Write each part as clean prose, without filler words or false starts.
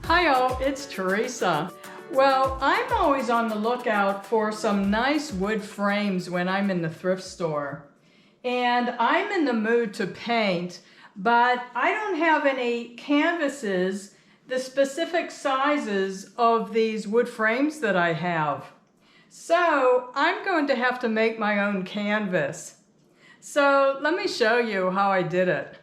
Hi all, it's Teresa. Well, I'm always on the lookout for some nice wood frames when I'm in the thrift store. And I'm in the mood to paint, but I don't have any canvases, the specific sizes of these wood frames that I have. So I'm going to have to make my own canvas. So let me show you how I did it.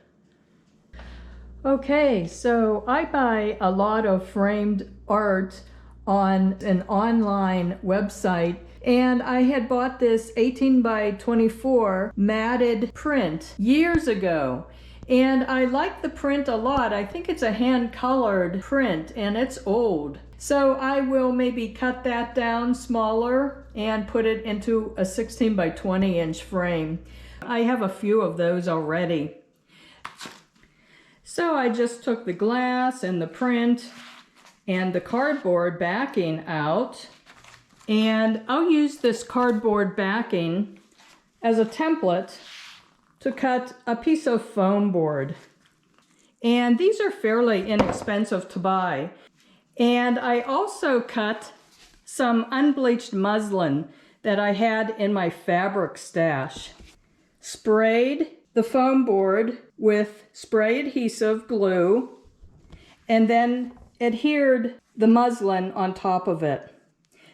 Okay, so I buy a lot of framed art on an online website, and I had bought this 18 by 24 matted print years ago. And I like the print a lot. I think it's a hand-colored print and it's old. So I will maybe cut that down smaller and put it into a 16 by 20 inch frame. I have a few of those already. So I just took the glass and the print and the cardboard backing out, and I'll use this cardboard backing as a template to cut a piece of foam board. And these are fairly inexpensive to buy. And I also cut some unbleached muslin that I had in my fabric stash. Sprayed the foam board with spray adhesive glue, and then adhered the muslin on top of it.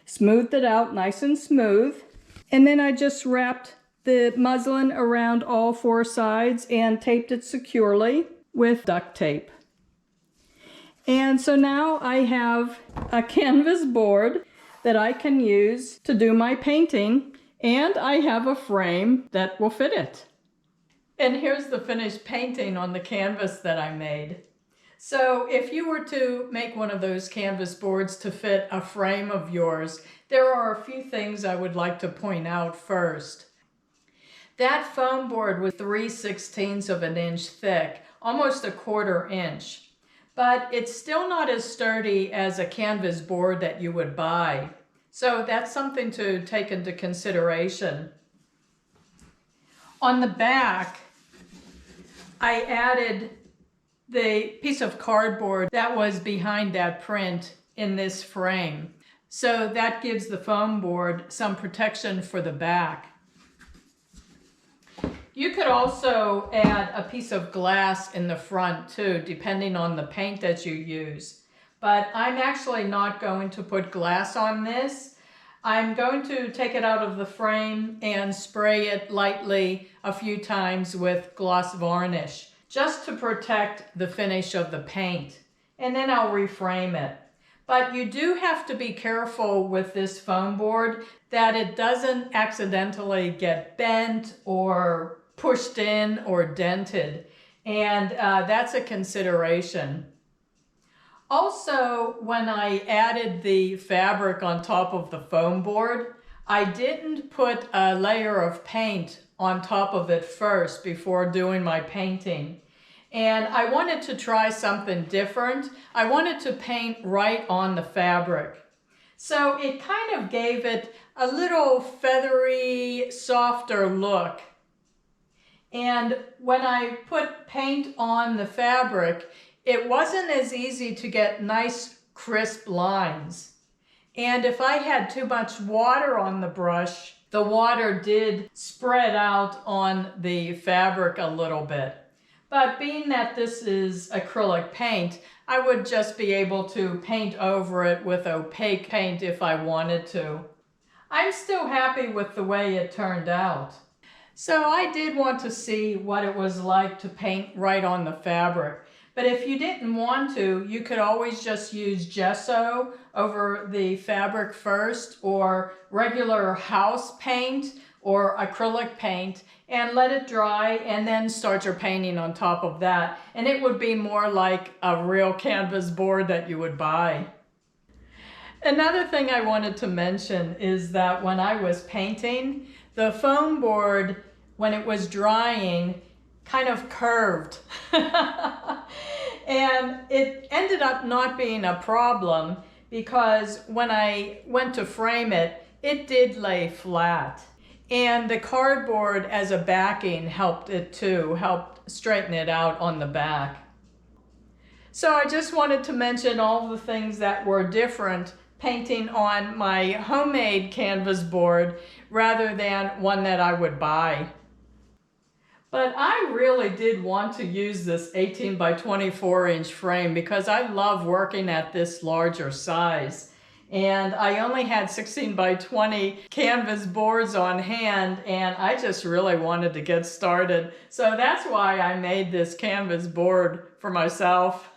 Smoothed it out nice and smooth, and then I just wrapped the muslin around all four sides and taped it securely with duct tape. And so now I have a canvas board that I can use to do my painting, and I have a frame that will fit it. And here's the finished painting on the canvas that I made. So if you were to make one of those canvas boards to fit a frame of yours, there are a few things I would like to point out first. That foam board was 3/16 of an inch thick, almost a 1/4 inch. But it's still not as sturdy as a canvas board that you would buy. So that's something to take into consideration. On the back, I added the piece of cardboard that was behind that print in this frame. So that gives the foam board some protection for the back. You could also add a piece of glass in the front too, depending on the paint that you use. But I'm actually not going to put glass on this. I'm going to take it out of the frame and spray it lightly a few times with gloss varnish, just to protect the finish of the paint. And then I'll reframe it. But you do have to be careful with this foam board that it doesn't accidentally get bent or pushed in or dented. And that's a consideration. Also, when I added the fabric on top of the foam board, I didn't put a layer of paint on top of it first before doing my painting. And I wanted to try something different. I wanted to paint right on the fabric. So it kind of gave it a little feathery, softer look. And when I put paint on the fabric, it wasn't as easy to get nice, crisp lines. And if I had too much water on the brush, the water did spread out on the fabric a little bit. But being that this is acrylic paint, I would just be able to paint over it with opaque paint if I wanted to. I'm still happy with the way it turned out. So I did want to see what it was like to paint right on the fabric. But if you didn't want to, you could always just use gesso over the fabric first, or regular house paint or acrylic paint, and let it dry and then start your painting on top of that. And it would be more like a real canvas board that you would buy. Another thing I wanted to mention is that when I was painting, the foam board, when it was drying, kind of curved. And it ended up not being a problem because when I went to frame it, it did lay flat. And the cardboard as a backing helped it too, helped straighten it out on the back. So I just wanted to mention all the things that were different painting on my homemade canvas board rather than one that I would buy. But I really did want to use this 18 by 24 inch frame because I love working at this larger size. And I only had 16 by 20 canvas boards on hand, and I just really wanted to get started. So that's why I made this canvas board for myself.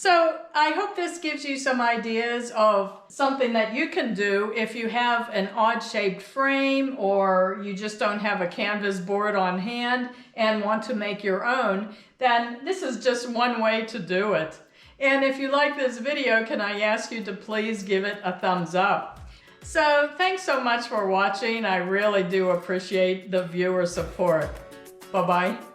So I hope this gives you some ideas of something that you can do if you have an odd-shaped frame or you just don't have a canvas board on hand and want to make your own. Then this is just one way to do it. And if you like this video, can I ask you to please give it a thumbs up? So thanks so much for watching. I really do appreciate the viewer support. Bye-bye.